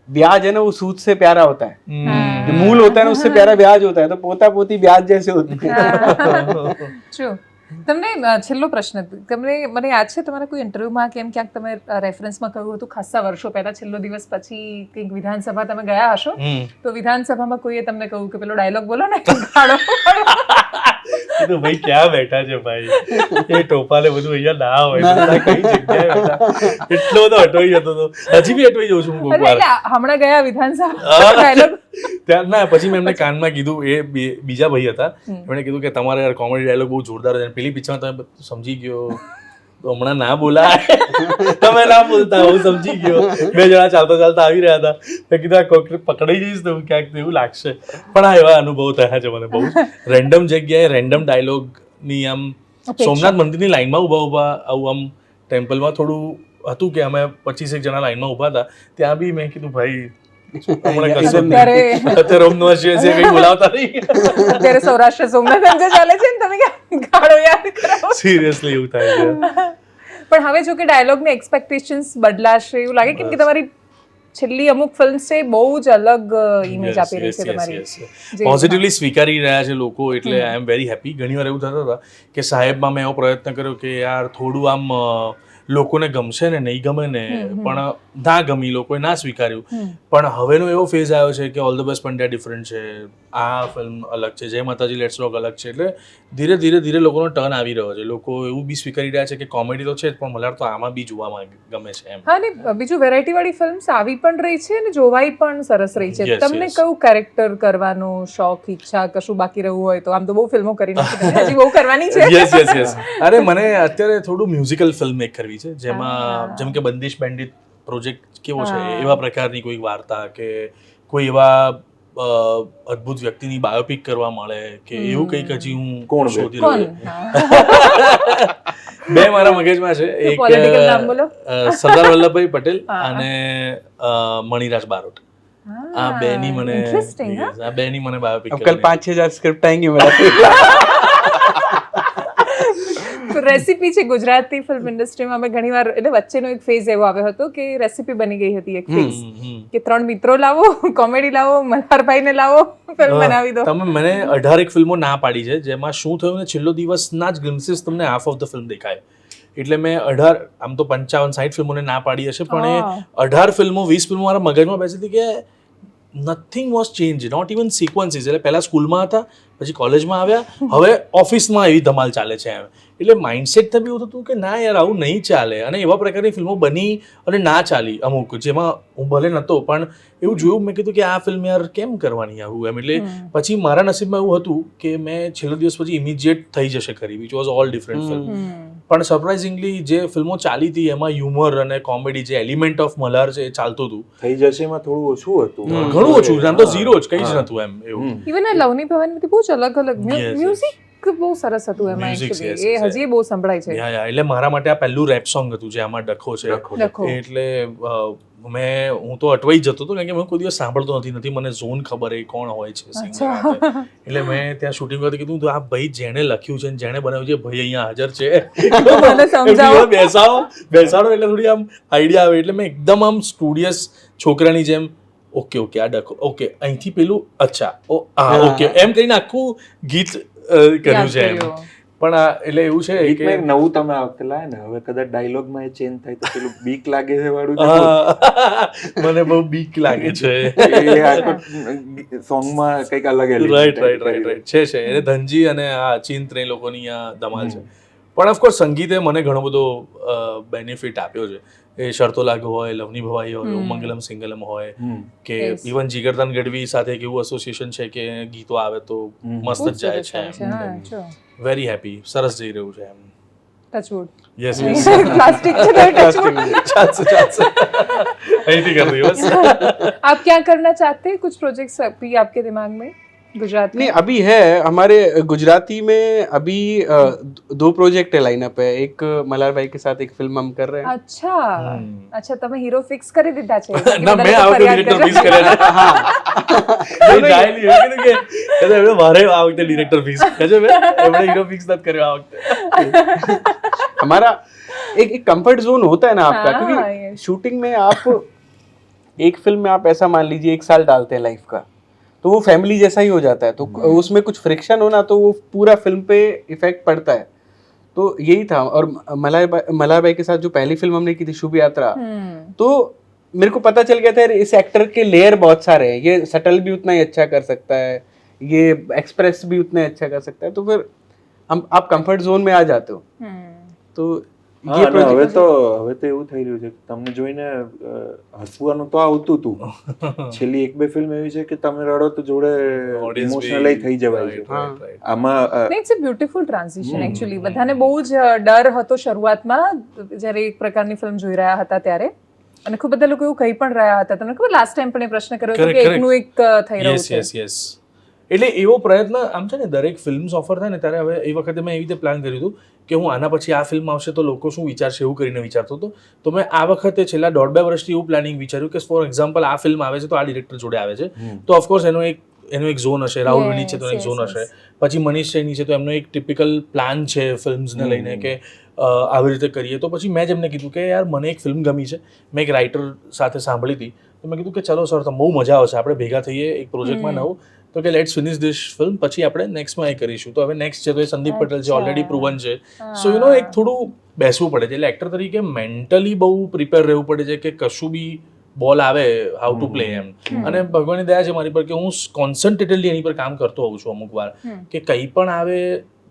ब्याज है ना वो सूद से प्यारा होता है, जो मूल होता है ना उससे प्यारा ब्याज होता है. तो पोता पोती ब्याज जैसे होते हैं. ટ્રુ. તમને છેલ્લો પ્રશ્ન, તમને મને યાદ છે તમારા કોઈ ઇન્ટરવ્યુમાં કેમ ક્યાંક તમે રેફરન્સમાં કહ્યું હતું ખાસા વર્ષો પહેલા, છેલ્લો દિવસ પછી કંઈક વિધાનસભા તમે ગયા હશો, તો વિધાનસભામાં કોઈએ તમને કહ્યું કે પેલો ડાયલોગ બોલો ને, ગાળો. તો ભાઈ ક્યાં બેઠા છે ભાઈ, એ ટોપાલે બધું અહીંયા ના હોય, કઈ જગ્યાએ બેઠા. એટલો બધો અટવાઈ જતો હતો. હજી બી અટવાઈ જઉં છું હું કોઈક વાર. હમણાં ગયા વિધાનસભા ડાયલોગ. ત્યાં ના, પછી મેં એમને કાનમાં કીધું, એ બીજા ભાઈ હતા, એમણે કીધું કે તમારે યાર કોમેડી ડાયલોગ બહુ જોરદાર છે, પેલી પિક્ચરમાં તમે સમજી ગયો તો હમણાં ના બોલાય. તમે ના બોલતા, હું સમજી ગયો. બે જણા ચાલતા ચાલતા આવી રહ્યા હતા, મેં કીધું આ કોક પકડાઈ જઈશ તો ક્યાંક એવું લાગશે. પણ આ એવા અનુભવ થયા છે મને બહુ. રેન્ડમ જગ્યાએ રેન્ડમ ડાયલોગની આમ સોમનાથ મંદિરની લાઈનમાં ઊભા આવું આમ ટેમ્પલમાં થોડું હતું કે અમે 25 જણા લાઈનમાં ઊભા હતા. ત્યાં બી મેં કીધું ભાઈ અત્યારે બોલાવતા નહીં. અત્યારે સૌરાષ્ટ્ર સોમનાથ અંગે ચાલે છે ને, તમે ગાળો યાદ કરાવો. સિરિયસલી એવું થાય છે. પણ હવે જો કે ડાયલોગની એક્સપેક્ટેશન્સ બદલાશે એવું લાગે, કેમ કે તમારી છેલ્લી અમુક ફિલ્મ્સ છે બહુ જ અલગ ઇમેજ આપી રહી છે તમારી. પોઝિટિવલી સ્વીકારી રહ્યા છે લોકો, એટલે આઈ એમ વેરી હેપી. ઘણી વાર એવું થતું હતા કે સાહેબમાં મેં એવો પ્રયત્ન કર્યો કે યાર થોડું આમ લોકોને ગમશે ને નહીં ગમે ને પણ ના ગમી, લોકોએ ના સ્વીકાર્યું. પણ હવેનો એવો ફેઝ આવ્યો છે કે all the best Pandya different છે, આ ફિલ્મ અલગ છે, જય માતાજી લેટ્સ રોક અલગ છે. એટલે ધીરે ધીરે લોકોનો ટર્ન આવી રહ્યો છે. લોકો એવું બી સ્વીકારી રહ્યા છે કે કોમેડી તો છે જ પણ મલાર તો આમાં બી જોવામાં ગમે છે એમ. હા, ને બીજું વેરાયટી વાળી ફિલ્મ્સ આવી પણ રહી છે અને જોવાઈ પણ સરસ રહી છે. Yes, તમને yes. કયું કેરેક્ટર કરવાનો શોખ, ઈચ્છા, કશું બાકી રહ્યું હોય તો? આમ તો બહુ ફિલ્મો કરી નાખી, હજી બહુ કરવાની છે. યસ. અરે મને અત્યારે થોડું મ્યુઝિકલ ફિલ્મ એક કરવી છે, જેમાં જેમ કે બંદિશ બેન્ડિટ પ્રોજેક્ટ કેવો છે, એવા પ્રકારની કોઈ વાર્તા કે કોઈ એવા અદ્ભુત વ્યક્તિની બાયોપિક કરવા મળે કે એવું કંઈક હજી હું શોધી રહ્યો છું. બે મારા મગજમાં છે. એક પોલિટિકલ નામ બોલો. સરદાર વલ્લભભાઈ પટેલ અને મણિરાજ બારોટ. આ બેની મને Interesting, હા? આ બેની મને બાયોપિક अब कल 5-6 स्क्रिप्ट आएंगी मेरा. રેસીપી છે ગુજરાતી ફિલ્મ ઇન્ડસ્ટ્રીમાં. અમે ઘણીવાર, એટલે વચ્ચેનો એક ફેઝ એવો આવ્યો હતો કે રેસીપી બની ગઈ હતી એક ફેઝ કે 3 મિત્રો લાવો, કોમેડી લાવો, મલ્હારભાઈને લાવો, ફિલ્મ બનાવી દો. તમે મને 18 ફિલ્મો ના પાડી છે, જેમાં શું થયું ને છેલ્લો દિવસના જ ગ્લિમ્સીસ તમને હાફ ઓફ ધ ફિલ્મ દેખાય. એટલે મેં 18, આમ તો 55-60 ફિલ્મોને ના પાડી હશે, પણ એ 18 ફિલ્મો 20 ફિલ્મો મારા મગજમાં બેસી હતી કે nothing was change, not even sequences. એટલે પહેલા સ્કૂલમાં હતા, પછી કોલેજમાં આવ્યા, હવે ઓફિસમાં એવી ધમાલ ચાલે છે એમ. એટલે માઇન્ડસેટ બી એવું થતું કે ના યાર આવું નહીં ચાલે. અને એવા પ્રકારની ફિલ્મો બની અને ના ચાલી અમુક, જેમાં હું ભલે નહોતો પણ એવું જોયું, મેં કીધું કે આ ફિલ્મ યાર કેમ કરવાની આવું એમ. એટલે પછી મારા નસીબમાં એવું હતું કે મેં છેલ્લો દિવસ પછી ઇમિડિયેટ થઈ જશે ખરી, which was all different film. પણ સરપ્રાઇઝિંગલી જે ફિલ્મો ચાલી હતી એમાં હ્યુમર અને કોમેડી, જે એલિમેન્ટ ઓફ મલ્હાર છે એ ચાલતું હતું. થઈ જશે એમાં થોડું ઓછું હતું, ઘણું ઓછું, આમ તો ઝીરો જ, કંઈ જ નતું એમ એવું. ઇવન આ લવની ભવાની બહુ જ અલગ અલગ Yes, મ્યુઝિક બહુ સરસ હતું એમાં. Music, actually. yes, એ yes. હજી બહુ સંભળાય છે. યા એટલે મારા માટે આ પહેલું રેપ સોંગ હતું જે આમાં ડખો છે. ડખો. એટલે હું તો અટવાઈ જતો હતો કારણ કે હું કોઈ દિવસ સાંભળતો નથી મને ઝોન ખબર એ કોણ હોય છે singer. એટલે મેં ત્યાં શૂટિંગ કરતી કીધું તો આ ભાઈ જેણે લખ્યું છે જેણે બનાવ્યું છે ભાઈ અહીંયા હાજર છે, મને સમજાવો. બેસાડો એટલે થોડી આમ આઈડિયા આવે. એટલે મેં એકદમ આમ સ્ટુડિયસ છોકરાની જેમ ઓકે આ ડખો, ઓકે અહીંથી પેલું, અચ્છા ઓકે એમ કરીને આખું ગીત કર્યું છે એમ. પણ આ એટલે એવું છે કે ગીતમાં એક નવું તમે આ વખતે લાયા ને, હવે કદાચ ડાયલોગમાં એ ચેન્જ થાય તો પેલું બીક લાગે છે વાળું મને બહુ બીક લાગે છે સોંગમાં કંઈક અલગ રાઈટ છે એટલે ધનજી અને આ ચિંત્ર એ લોકોની આ ધમાલ છે. પણ ઓફકોર્સ સંગીતે મને ઘણો બધો બેનિફિટ આપ્યો છે. એ શરતો લાગુ હોય, લવની ભવાઈ હોય, મંગલમ સિંગલમ હોય, કે ઇવન જીગરદાન ગઢવી સાથે એક એવું એસોસિએશન છે કે ગીતો આવે તો મસ્ત જ જાય છે. વેરી હેપી, સરસ જઈ રહ્યું છે એમ. ટચવુડ. યસ પ્લાસ્ટિક છે તો ટચવુડ. ચાલશે અહીંથી कर रही बस. आप क्या करना चाहते हैं? कुछ प्रोजेक्ट्स अभी आपके दिमाग में गुजरात में? नहीं अभी है हमारे गुजराती में अभी 2 प्रोजेक्ट है लाइनअप है. एक मल्हार भाई के साथ एक फिल्म हम कर रहे हैं. અચ્છા તમે હીરો ફિક્સ કરી દીધા છે? ના મેં આ વખતે ડિરેક્ટર ફિક્સ કર્યા છે. હા એ જાયલી એ કીધું કે એમણે મારે આ વખતે ડિરેક્ટર ફિક્સ કર્યો છે, એમણે હીરો ફિક્સ નથી કર્યો આ વખતે. हमारा एक कंफर्ट जोन होता है ना आपका, क्योंकि शूटिंग में आप एक फिल्म में आप ऐसा मान लीजिए 1 साल डालते हैं लाइफ का, तो वो फैमिली जैसा ही हो जाता है. तो उसमें कुछ फ्रिक्शन हो ना तो वो पूरा फिल्म पे इफेक्ट पड़ता है. तो यही था. और मल्हार भाई के साथ जो पहली फिल्म हमने की थी शुभ यात्रा, तो मेरे को पता चल गया था इस एक्टर के लेयर बहुत सारे हैं. ये सटल भी उतना ही अच्छा कर सकता है, ये एक्सप्रेस भी उतना ही अच्छा कर सकता है. तो फिर आप कंफर्ट जोन में आ जाते हो. तो હવે તો એવું થઈ રહ્યું છે કે તમને જોઈને હસવાનું તો આવતું હતું, છેલ્લી 1-2 ફિલ્મ એવી છે કે તમે રડો તો જોડે ઇમોશનલી થઈ જવાય છે. આમાં it's a beautiful transition actually. બધાને બહુ જ ડર હતો શરૂઆતમાં જ્યારે એક પ્રકારની ફિલ્મ જોઈ રહ્યા હતા ત્યારે, અને ખૂબ બધા લોકો એવું કહી પણ રહ્યા હતા. તમને ખબર લાસ્ટ ટાઈમ પણ એ પ્રશ્ન કર્યો હતો કે એકનું એક થઈ રહ્યું છે. યસ એટલે એવો પ્રયત્ન આમ છે ને, દરેક ફિલ્મ્સ ઓફર થાય ને ત્યારે હવે એ વખતે મેં એવી રીતે પ્લાન કર્યું હતું કે હું આના પછી આ ફિલ્મ આવશે તો લોકો શું વિચારશે એવું કરીને વિચારતો હતો. તો મેં આ વખતે છેલ્લા 1.5-2 વર્ષથી એવું પ્લાનિંગ વિચાર્યું કે ફોર એક્ઝામ્પલ આ ફિલ્મ આવે છે તો આ ડિરેક્ટર જોડે આવે છે તો ઓફકોર્સ એનો એક ઝોન હશે, રાહુલ વિની છે તો એક ઝોન હશે, પછી મનીષ સૈની છે તો એમનો એક ટિપિકલ પ્લાન છે ફિલ્મ્સને લઈને કે આવી રીતે કરીએ. તો પછી મેં જ એમને કીધું કે યાર મને એક ફિલ્મ ગમી છે, મેં એક રાઇટર સાથે સાંભળી હતી, તો મેં કીધું કે ચલો સર તો બહુ મજા આવશે, આપણે ભેગા થઈએ એક પ્રોજેક્ટમાં નવું તો કે લેટ્સ ફિનિશ ધીસ ફિલ્મ, પછી આપણે નેક્સ્ટમાં એ કરીશું. તો હવે નેક્સ્ટ છે તો એ સંદીપ પટેલ છે, ઓલરેડી પ્રૂવન છે. સો એક થોડું બેસવું પડે છે, એટલે એક્ટર તરીકે મેન્ટલી બહુ પ્રિપેર રહેવું પડે છે કે કશું બી બોલ આવે હાઉ ટુ પ્લે એમ. અને ભગવાનની દયા છે મારી પર કે હું કોન્સન્ટ્રેટેડલી એની પર કામ કરતો હોઉં છું અમુક વાર, કે કંઈ પણ આવે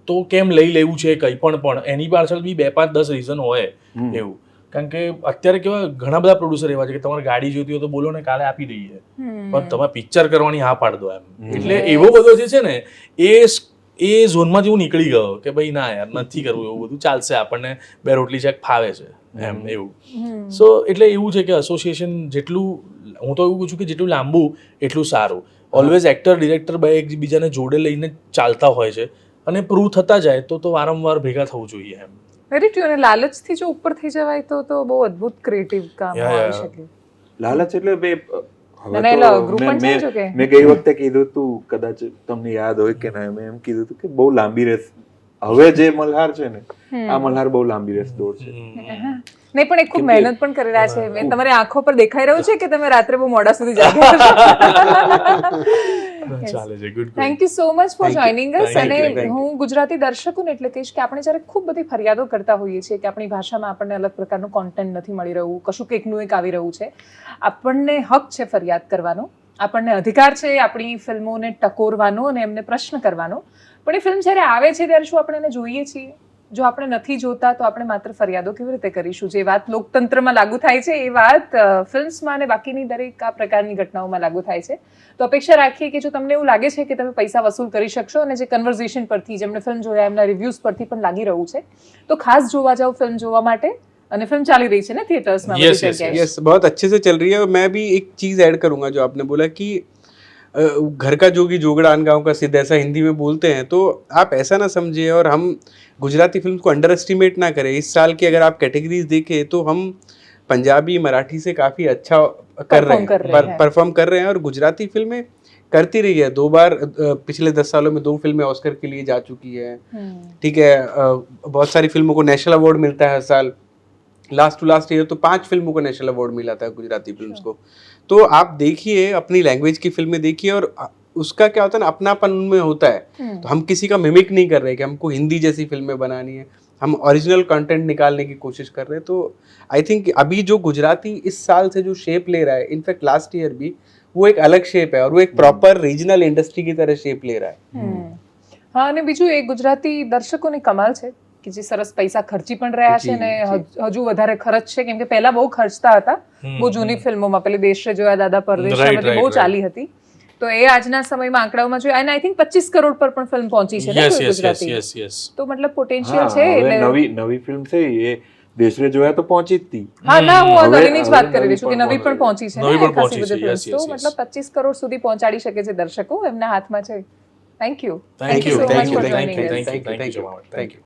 તો કેમ લઈ લેવું છે, કંઈ પણ એની પાછળ બી 2, 5, 10 રીઝન હોય એવું. કારણ કે અત્યારે કેવા ઘણા બધા પ્રોડ્યુસર એવા છે કે તમારે ગાડી જોઈતી હોય તો બોલો ને કાલે આપી દઈએ, પણ તમે પિક્ચર કરવાની હા પાડ દો એમ. એટલે એવો બધો જે છે ને એ ઝોનમાંથી હું નીકળી ગયો કે ભાઈ ના યાર નથી કરવું, એવું બધું ચાલશે, આપણને 2 રોટલી શાક ફાવે છે એમ એવું. સો એટલે એવું છે કે એસોસિએશન જેટલું, હું તો એવું પૂછું કે જેટલું લાંબુ એટલું સારું. ઓલવેઝ એક્ટર ડિરેક્ટર બે એકબીજાને જોડે લઈને ચાલતા હોય છે, અને પ્રૂવ થતા જાય તો વારંવાર ભેગા થવું જોઈએ એમ. Very true. અને લાલચથી જો ઉપર થઈ જવાય તો બહુ અદ્ભુત ક્રિએટિવ કામ આવી શકે. લાલચ એટલે મેં ગઈ વખતે કીધું તું, કદાચ તમને યાદ હોય કે ના, મેં એમ કીધું હતું કે બહુ લાંબી રેસ હવે જે મલ્હાર છે ને, આ મલ્હાર બહુ લાંબી રેસ દોડશે. નહીં પણ એક ખૂબ મહેનત પણ કરી રહ્યા છે. તમારી આંખો પર દેખાઈ રહ્યું છે કે તમે રાત્રે બહુ મોડા સુધી જાગ્યા છો. Thank you so much for joining અસ. અને હું ગુજરાતી દર્શકોને એટલે કહીશ કે આપણે જ્યારે ખૂબ બધી ફરિયાદો કરતા હોઈએ છીએ કે આપણી ભાષામાં આપણને અલગ પ્રકારનું કોન્ટેન્ટ નથી મળી રહ્યું, કશું કંઈકનું એક આવી રહ્યું છે, આપણને હક છે ફરિયાદ કરવાનો, આપણને અધિકાર છે આપણી ફિલ્મોને ટકોરવાનો અને એમને પ્રશ્ન કરવાનો. પણ એ ફિલ્મ જ્યારે આવે છે ત્યારે શું આપણે એને જોઈએ છીએ? જો આપણે નથી જોતા તો આપણે માત્ર ફરિયાદો કેવી રીતે કરીશું? જે વાત લોકતંત્રમાં લાગુ થાય છે એ વાત ફિલ્મ્સમાં અને બાકીની દરેક આ પ્રકારની ઘટનાઓમાં લાગુ થાય છે. તો અપેક્ષા રાખીએ કે જો તમને એવું લાગે છે કે તમે પૈસા વસૂલ કરી શકશો, અને જે કન્વર્ઝેશન પરથી, જેમને ફિલ્મ જોયા એમના રિવ્યૂઝ પરથી પણ લાગી રહ્યું છે, તો ખાસ જોવા જાઓ ફિલ્મ જોવા માટે. અને फिल्म चल रही है ना थिएटर्स में. यस, बहुत अच्छे से चल रही है. मैं भी एक चीज़ ऐड करूंगा जो आपने बोला कि घर का जोगी जोगड़ान गाँव का सिद्ध, ऐसा हिंदी में बोलते हैं. तो आप ऐसा ना समझिए, और हम गुजराती फिल्म को अंडर एस्टिमेट ना करें. इस साल की अगर आप कैटेगरीज देखें तो हम पंजाबी मराठी से काफ़ी अच्छा परफॉर्म कर रहे हैं. और गुजराती फिल्में करती रही है. 2 बार पिछले 10 सालों में 2 फिल्में ऑस्कर के लिए जा चुकी है. ठीक है, बहुत सारी फिल्मों को नेशनल अवार्ड मिलता है हर साल. लास्ट टू लास्ट ईयर तो 5 फिल्मों को नेशनल अवार्ड मिला था गुजराती फिल्म्स को. तो आप देखिए, अपनी लैंग्वेज की फिल्में देखिए, और उसका क्या होता है ना, अपनापन उनमें होता है. तो हम किसी का मिमिक नहीं कर रहे कि हमको हिंदी जैसी फिल्में बनानी है, हम ओरिजिनल कंटेंट निकालने की कोशिश कर रहे हैं. तो आई थिंक अभी जो गुजराती इस साल से जो शेप ले रहा है, इनफैक्ट लास्ट ईयर भी वो एक अलग शेप है, और वो एक प्रॉपर रीजनल इंडस्ट्री की तरह शेप ले रहा है. હા, અને બીજું એક ગુજરાતી દર્શકોની કમાલ છે કે જે સરસ પૈસા ખર્ચી પણ રહ્યા છે, અને હજુ વધારે ખર્ચ છે, કેમ કે પહેલા બહુ ખર્ચતા હતા બહુ જૂની ફિલ્મોમાં. પેલી દેશ જોયા દાદા પરદેશ બહુ ચાલી હતી, તો એ આજના સમયમાં આંકડાઓમાં જોઈએ. અને આઈ થિંક 25 કરોડ પર પણ ફિલ્મ પહોંચી છે ને ગુજરાતી. તો મતલબ પોટેન્શિયલ છે. એટલે નવી ફિલ્મ છે એ દેશરે જોયા તો પહોંચી જ હતી. હા, ના, હું નવીની જ વાત કરી રહી છું કે નવી પણ પહોંચી છે ને ખાસી બધી ફિલ્મ્સ. તો મતલબ 25 કરોડ સુધી પહોંચાડી શકે છે દર્શકો, એમના હાથમાં છે. Thank you so much for joining us. Thank you.